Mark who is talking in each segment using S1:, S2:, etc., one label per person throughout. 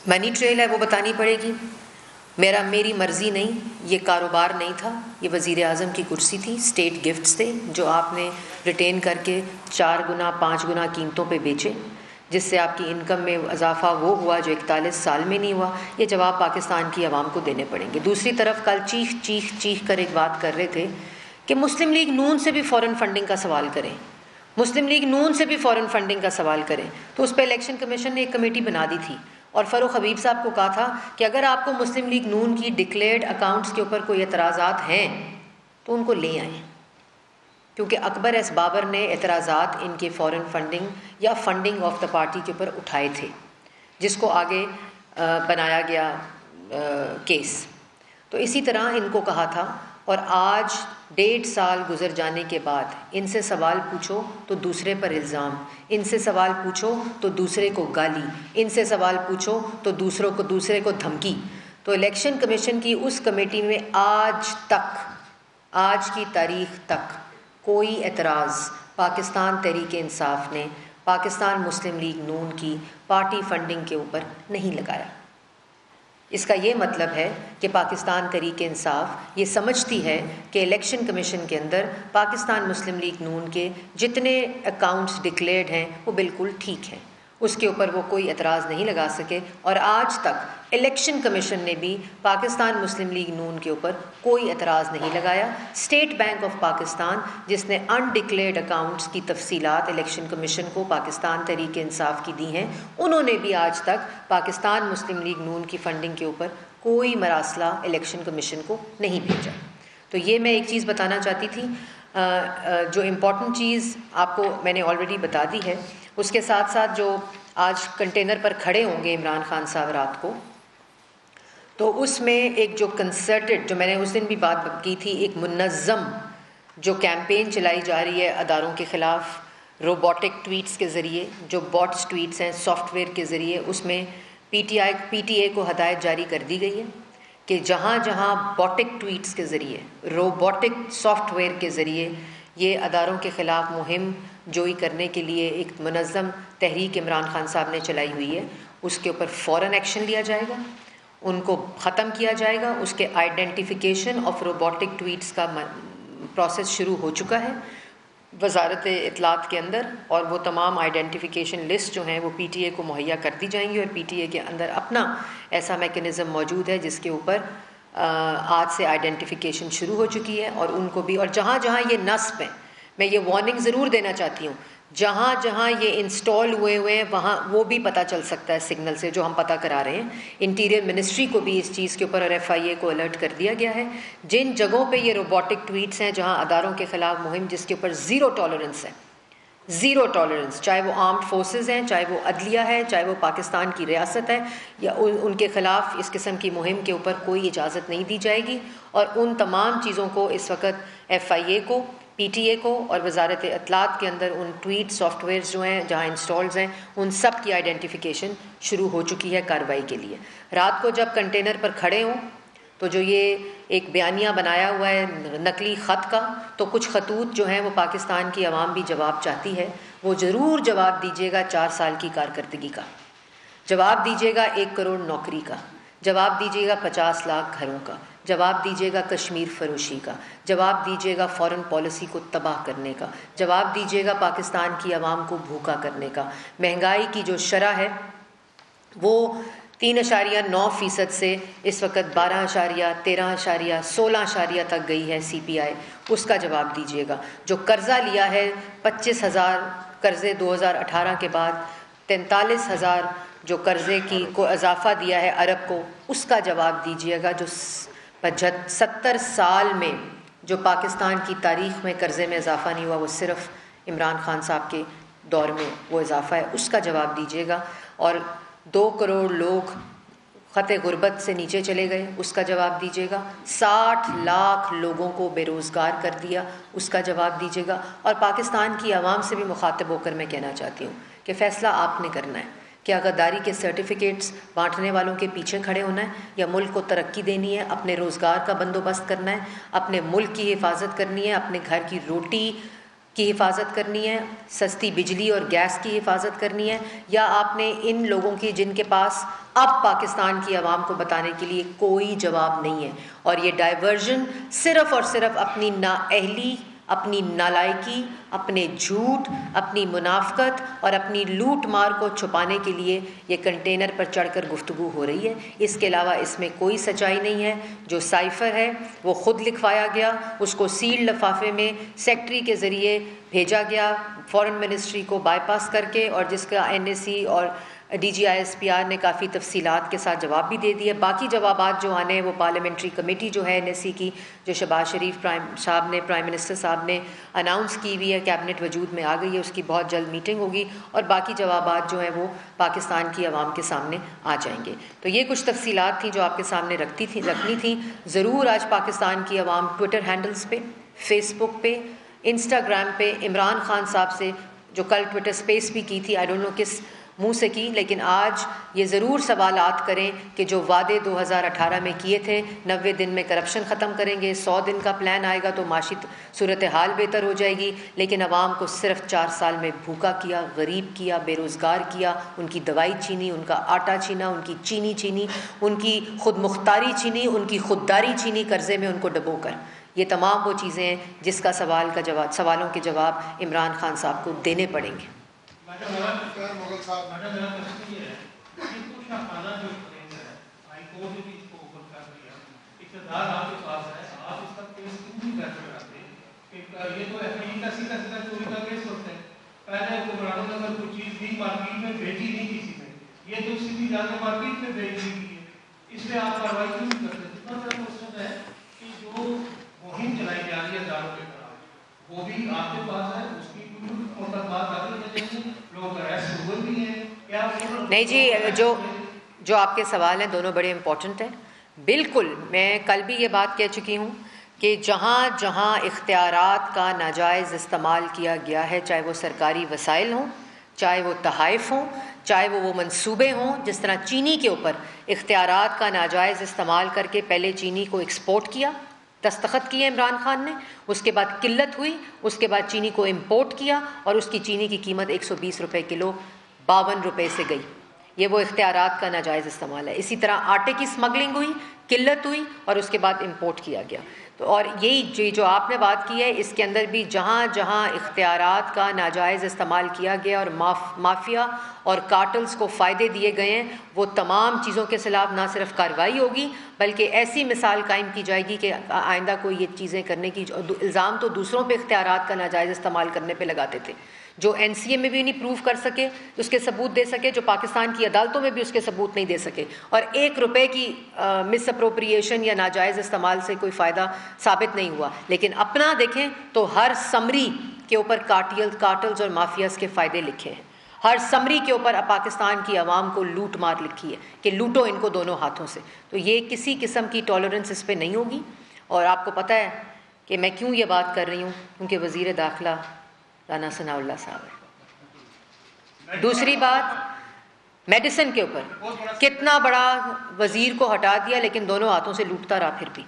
S1: Money trail है वो बतानी पड़ेगी। मेरी मर्ज़ी नहीं, ये कारोबार नहीं था, ये वज़ीर आज़म की कुर्सी थी, स्टेट गिफ्ट्स थे जो आपने रिटेन करके 4 गुना 5 गुना कीमतों पे बेचे, जिससे आपकी इनकम में इजाफा वो हुआ जो 41 साल में नहीं हुआ। ये जवाब पाकिस्तान की आवाम को देने पड़ेंगे। दूसरी तरफ कल चीख कर एक बात कर रहे थे कि मुस्लिम लीग नून से भी फ़ॉरेन फंडिंग का सवाल करें, मुस्लिम लीग नून से भी फ़ॉरेन फंडिंग का सवाल करें। तो उस पर इलेक्शन कमीशन ने एक कमेटी बना दी थी और फ़ारूक हबीब साहब को कहा था कि अगर आपको मुस्लिम लीग नून की डिक्लेयर्ड अकाउंट्स के ऊपर कोई एतराज़ात हैं तो उनको ले आएँ, क्योंकि अकबर एस बाबर ने एतराज़ात इनके फ़ॉरेन फंडिंग या फंडिंग ऑफ द पार्टी के ऊपर उठाए थे, जिसको आगे बनाया गया केस। तो इसी तरह इनको कहा था, और आज 1.5 साल गुजर जाने के बाद इनसे सवाल पूछो तो दूसरे पर इल्ज़ाम, इनसे सवाल पूछो तो दूसरे को गाली, इनसे सवाल पूछो तो दूसरे को धमकी। तो इलेक्शन कमीशन की उस कमेटी में आज की तारीख़ तक कोई एतराज़ पाकिस्तान तहरीक इंसाफ ने पाकिस्तान मुस्लिम लीग नून की पार्टी फंडिंग के ऊपर नहीं लगाया। इसका ये मतलब है कि पाकिस्तान तहरीक इंसाफ ये समझती है कि इलेक्शन कमीशन के अंदर पाकिस्तान मुस्लिम लीग नून के जितने अकाउंट्स डिक्लेयर्ड हैं वो बिल्कुल ठीक हैं, उसके ऊपर वो कोई एतराज़ नहीं लगा सके। और आज तक इलेक्शन कमीशन ने भी पाकिस्तान मुस्लिम लीग नून के ऊपर कोई एतराज़ नहीं लगाया। स्टेट बैंक ऑफ पाकिस्तान, जिसने अनडिक्लेयर्ड अकाउंट्स की तफसीलात इलेक्शन कमीशन को पाकिस्तान तहरीक इंसाफ की दी हैं, उन्होंने भी आज तक पाकिस्तान मुस्लिम लीग नून की फ़ंडिंग के ऊपर कोई मरासला इलेक्शन कमीशन को नहीं भेजा। तो ये मैं एक चीज़ बताना चाहती थी। जो इम्पॉर्टेंट चीज़ आपको मैंने ऑलरेडी बता दी है। उसके साथ साथ जो आज कंटेनर पर खड़े होंगे इमरान खान साहब रात को, तो उसमें एक जो कंसर्टेड, जो मैंने उस दिन भी बात की थी, एक मुनज़्ज़म जो कैंपेन चलाई जा रही है अदारों के ख़िलाफ़, रोबोटिक ट्वीट्स के ज़रिए, जो बॉट्स ट्वीट्स हैं सॉफ्टवेयर के ज़रिए, उसमें पीटीए को हदायत जारी कर दी गई है कि जहाँ जहाँ बॉटिक ट्वीट्स के ज़रिए, रोबोटिक सॉफ्टवेयर के ज़रिए ये अदारों के ख़िलाफ़ मुहिम जोई करने के लिए एक मुनज़्ज़म तहरीक इमरान खान साहब ने चलाई हुई है, उसके ऊपर फ़ौरन एक्शन लिया जाएगा, उनको ख़त्म किया जाएगा। उसके आइडेंटिफिकेशन ऑफ रोबोटिक ट्वीट्स का प्रोसेस शुरू हो चुका है वज़ारत इत्तलात के अंदर, और वो तमाम आइडेंटिफिकेशन लिस्ट जो हैं वो पीटीए को मुहैया कर दी जाएंगी, और पीटीए के अंदर अपना ऐसा मैकेनिज़्म मौजूद है जिसके ऊपर आज से आइडेंटिफिकेशन शुरू हो चुकी है। और उनको भी, और जहाँ जहाँ ये नस्ब हैं, मैं ये वार्निंग ज़रूर देना चाहती हूँ, जहाँ जहाँ ये इंस्टॉल हुए हैं वहाँ वो भी पता चल सकता है सिग्नल से, जो हम पता करा रहे हैं। इंटीरियर मिनिस्ट्री को भी इस चीज़ के ऊपर और एफआईए को अलर्ट कर दिया गया है। जिन जगहों पे ये रोबोटिक ट्वीट्स हैं, जहाँ अदारों के ख़िलाफ़ मुहिम जिसके ऊपर ज़ीरो टॉलरेंस है, ज़ीरो टॉलरेंस, चाहे वो आर्म्ड फोर्सेस हैं, चाहे वो अदलिया है, चाहे वो पाकिस्तान की रियासत है, या उनके ख़िलाफ़ इस किस्म की मुहिम के ऊपर कोई इजाज़त नहीं दी जाएगी। और उन तमाम चीज़ों को इस वक्त एफआईए को, पीटीए को और वज़ारत इत्तलात के अंदर उन ट्वीट सॉफ्टवेयर्स जो हैं जहाँ इंस्टॉल्स हैं, उन सब की आइडेंटिफिकेशन शुरू हो चुकी है कार्रवाई के लिए। रात को जब कंटेनर पर खड़े हों तो जो ये एक बयानिया बनाया हुआ है नकली ख़त का, तो कुछ खतूत जो हैं वो पाकिस्तान की आवाम भी जवाब चाहती है, वो ज़रूर जवाब दीजिएगा 4 साल की कारकर्दगी का, जवाब दीजिएगा 1 करोड़ नौकरी का, जवाब दीजिएगा 50 लाख घरों का, जवाब दीजिएगा कश्मीर फरोशी का, जवाब दीजिएगा फ़ॉरेन पॉलिसी को तबाह करने का, जवाब दीजिएगा पाकिस्तान की आवाम को भूखा करने का। महंगाई की जो शरह है वो 3.9% से इस वक्त 12, 13, 16 तक गई है CPI, उसका जवाब दीजिएगा। जो कर्ज़ा लिया है 25,000 कर्ज़े 2018 के बाद, 43,000 जो कर्ज़े की को इजाफ़ा दिया है अरब को, उसका जवाब दीजिएगा। जो 70 साल में जो पाकिस्तान की तारीख़ में कर्ज़े में इजाफ़ा नहीं हुआ, वो सिर्फ़ इमरान खान साहब के दौर में वो इजाफ़ा है, उसका जवाब दीजिएगा। और 2 करोड़ लोग ख़त गुर्बत से नीचे चले गए, उसका जवाब दीजिएगा। 60 लाख लोगों को बेरोज़गार कर दिया, उसका जवाब दीजिएगा। और पाकिस्तान की आवाम से भी मुखातिब होकर मैं कहना चाहती हूँ कि फ़ैसला आपने करना है कि गद्दारी के सर्टिफिकेट्स बांटने वालों के पीछे खड़े होना है, या मुल्क को तरक्की देनी है, अपने रोज़गार का बंदोबस्त करना है, अपने मुल्क की हिफाजत करनी है, अपने घर की रोटी की हिफाजत करनी है, सस्ती बिजली और गैस की हिफाजत करनी है, या आपने इन लोगों की जिनके पास अब पाकिस्तान की आवाम को बताने के लिए कोई जवाब नहीं है, और ये डाइवर्जन सिर्फ़ और सिर्फ अपनी नाअहली, अपनी नालायकी, अपने झूठ, अपनी मुनाफ़कत और अपनी लूट मार को छुपाने के लिए ये कंटेनर पर चढ़कर गुफ्तगू हो रही है। इसके अलावा इसमें कोई सच्चाई नहीं है। जो साइफ़र है वो ख़ुद लिखवाया गया, उसको सील्ड लिफाफे में सेक्रेटरी के ज़रिए भेजा गया फॉरेन मिनिस्ट्री को बाईपास करके, और जिसका NSC और DGISPR ने काफ़ी तफसीलात के साथ जवाब भी दे दिया। बाकी जवाबात जो आने हैं वो पार्लियामेंट्री कमेटी जो है NSC की, जो शहबाज शरीफ प्राइम मिनिस्टर साहब ने अनाउंस की हुई है, कैबिनेट वजूद में आ गई है, उसकी बहुत जल्द मीटिंग होगी और बाकी जवाबात जो हैं वो पाकिस्तान की आवाम के सामने आ जाएंगे। तो ये कुछ तफसीलात थी जो आपके सामने रखनी थी। ज़रूर आज पाकिस्तान की आवाम ट्विटर हैंडल्स पे, फेसबुक पे, इंस्टाग्राम पे इमरान खान साहब से जो कल ट्विटर स्पेस भी की थी, आई डोंट नो किस मुंह से की, लेकिन आज ये ज़रूर सवालात करें कि जो वादे 2018 में किए थे, 90 दिन में करप्शन ख़त्म करेंगे, 100 दिन का प्लान आएगा तो माशी सूरत हाल बेहतर हो जाएगी, लेकिन आवाम को सिर्फ 4 साल में भूखा किया, गरीब किया, बेरोज़गार किया, उनकी दवाई छीनी, उनका आटा छीना, उनकी चीनी छीनी, उनकी खुद मुख्तारी छीनी, उनकी खुददारी छीनी, कर्ज़े में उनको डबो कर। ये तमाम वो चीज़ें हैं जिसका सवालों के जवाब इमरान खान साहब को देने पड़ेंगे।
S2: मुगल साहब, मेरा प्रश्न ये है कि कुछ खाना जो हाई कोर्ट ने भी इसको ओपन कर दिया, इक़्तिदार आपके पास है, आप इसका केस क्यों नहीं कर सकते? ये तो FIE का सीधा चोरी का केस होता है। पहले हुक्मरानों ने अगर कोई चीज़ दी मार्केट में बेची नहीं किसी ने, ये तो सीधी जाकर मार्केट में बेच दी है, इस पर आप कार्रवाई क्यों नहीं करते? दूसरा मेरा क्वेश्चन है कि जो मुहिम चलाई जा रही है दारू के खिलाफ, वो भी आपके पास है, उसकी
S1: नहीं जी, जो आपके सवाल हैं दोनों बड़े इम्पोर्टेंट हैं। बिल्कुल, मैं कल भी ये बात कह चुकी हूँ कि जहाँ जहाँ इख्तियारात का नाजायज़ इस्तेमाल किया गया है, चाहे वो सरकारी वसाइल हों, चाहे वो तहाइफ हों, चाहे वो मंसूबे हों, जिस तरह चीनी के ऊपर इख्तियारात का नाजायज़ इस्तेमाल करके पहले चीनी को एक्सपोर्ट किया, दस्तखत किए इमरान खान ने, उसके बाद किल्लत हुई, उसके बाद चीनी को इंपोर्ट किया और उसकी चीनी की कीमत 120 रुपये किलो 52 रुपये से गई। ये वो इख्तियारात का नाजायज़ इस्तेमाल है। इसी तरह आटे की स्मगलिंग हुई, किल्लत हुई और उसके बाद इंपोर्ट किया गया। तो और यही जो आपने बात की है, इसके अंदर भी जहाँ जहाँ इख्तियारात का नाजायज़ इस्तेमाल किया गया और माफिया और कार्टल्स को फ़ायदे दिए गए हैं, वो तमाम चीज़ों के खिलाफ ना सिर्फ कार्रवाई होगी बल्कि ऐसी मिसाल कायम की जाएगी कि आइंदा कोई ये चीज़ें करने की इल्ज़ाम तो दूसरों पे इख्तियारात का नाजायज़ इस्तेमाल करने पे लगाते थे, जो NCA में भी नहीं प्रूव कर सके, उसके सबूत दे सके, जो पाकिस्तान की अदालतों में भी उसके सबूत नहीं दे सके, और 1 रुपये की मिस अप्रोप्रिएशन या नाजायज़ इस्तेमाल से कोई फ़ायदा साबित नहीं हुआ। लेकिन अपना देखें तो हर समरी के ऊपर कार्टल्स और माफियाज़ के फ़ायदे लिखे हैं, हर समरी के ऊपर पाकिस्तान की आवाम को लूट मार लिखी है कि लूटो इनको दोनों हाथों से। तो ये किसी किस्म की टॉलरेंस इस पर नहीं होगी। और आपको पता है कि मैं क्यों ये बात कर रही हूँ, क्योंकि वज़ीर दाखिला राना सनाउल्लाह साहब है। दूसरी बात, मेडिसिन के ऊपर कितना बड़ा वज़ीर को हटा दिया, लेकिन दोनों हाथों से लूटता रहा। फिर भी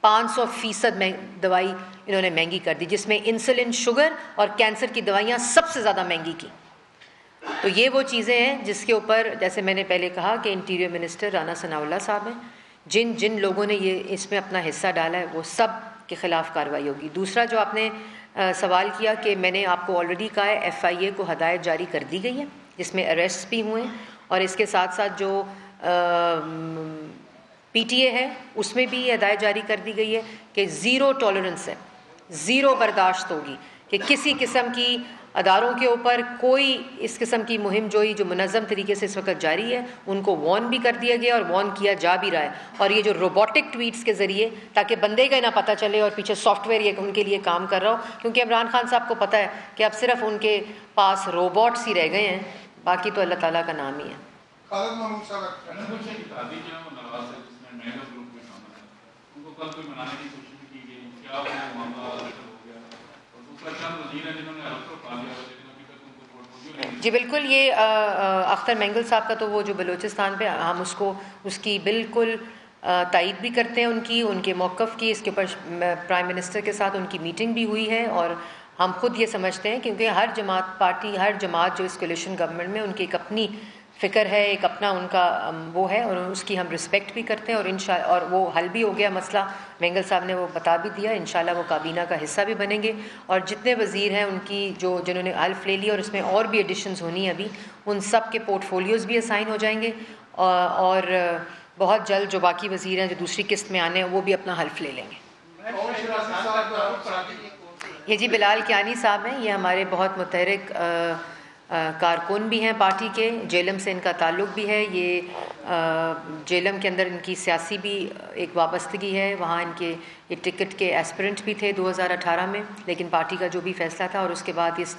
S1: 500% दवाई इन्होंने महंगी कर दी, जिसमें इंसुलिन, शुगर और कैंसर की दवाइयाँ सबसे ज़्यादा महंगी की। तो ये वो चीज़ें हैं जिसके ऊपर, जैसे मैंने पहले कहा कि इंटीरियर मिनिस्टर राना सनाउल्लाह साहब हैं, जिन जिन लोगों ने ये इसमें अपना हिस्सा डाला है वो सब के ख़िलाफ़ कार्रवाई होगी। दूसरा जो आपने सवाल किया कि मैंने आपको ऑलरेडी कहा है FIA को हदायत जारी कर दी गई है, जिसमें अरेस्ट भी हुए हैं, और इसके साथ साथ जो PTA है उसमें भी हदायत जारी कर दी गई है कि ज़ीरो टॉलरेंस है, ज़ीरो बर्दाश्त होगी कि किसी किस्म की अदारों के ऊपर कोई इस किस्म की मुहिम जो मुनज़्ज़म तरीके से इस वक्त जारी है, उनको वॉर्न भी कर दिया गया और वॉर्न किया जा भी रहा है। और ये जो रोबोटिक ट्वीट्स के ज़रिए, ताकि बंदे का ना पता चले और पीछे सॉफ्टवेयर ये उनके लिए काम कर रहा हो, क्योंकि इमरान खान साहब को पता है कि अब सिर्फ उनके पास रोबोट्स ही रह गए हैं, बाकी तो अल्लाह ताला का नाम ही है। जी बिल्कुल, ये अख्तर मेंगल साहब का तो वो जो बलूचिस्तान पे, हम उसकी बिल्कुल तायीद भी करते हैं उनके मौक़िफ़ की। इसके ऊपर प्राइम मिनिस्टर के साथ उनकी मीटिंग भी हुई है और हम खुद ये समझते हैं, क्योंकि हर जमात पार्टी, हर जमात जो इस कोलिशन गवर्नमेंट में, उनकी एक अपनी फ़िक्र है, एक अपना उनका वो है, और उसकी हम रिस्पेक्ट भी करते हैं। और वो हल भी हो गया मसला, वेंगल साहब ने वो बता भी दिया, इंशाल्लाह वो काबीना का हिस्सा भी बनेंगे। और जितने वज़ीर हैं उनकी जिन्होंने हल्फ ले लिया और इसमें और भी एडिशंस होनी है अभी, उन सब के पोर्टफोलियोज़ भी असाइन हो जाएंगे। और बहुत जल्द जो बाकी वज़ीर हैं जो दूसरी किस्त में आने हैं वो भी अपना हल्फ ले लेंगे। ये जी बिलाल कियानी साहब हैं, ये हमारे बहुत मुतहरिक कारकुन भी हैं पार्टी के, जेलम से इनका ताल्लुक़ भी है। ये जेलम के अंदर इनकी सियासी भी एक वाबस्तगी है, वहाँ इनके ये टिकट के एस्पिरेंट भी थे 2018 में, लेकिन पार्टी का जो भी फ़ैसला था, और उसके बाद इस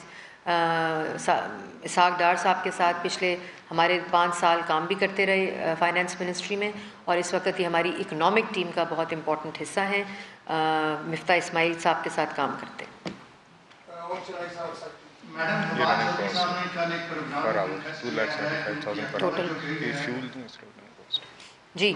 S1: इसहाक डार साहब के साथ पिछले हमारे 5 साल काम भी करते रहे फाइनेंस मिनिस्ट्री में, और इस वक्त ये हमारी इकनॉमिक टीम का बहुत इम्पोर्टेंट हिस्सा है। मिफ्ता इस्माइल साहब के साथ काम करते हैं। टोटल जी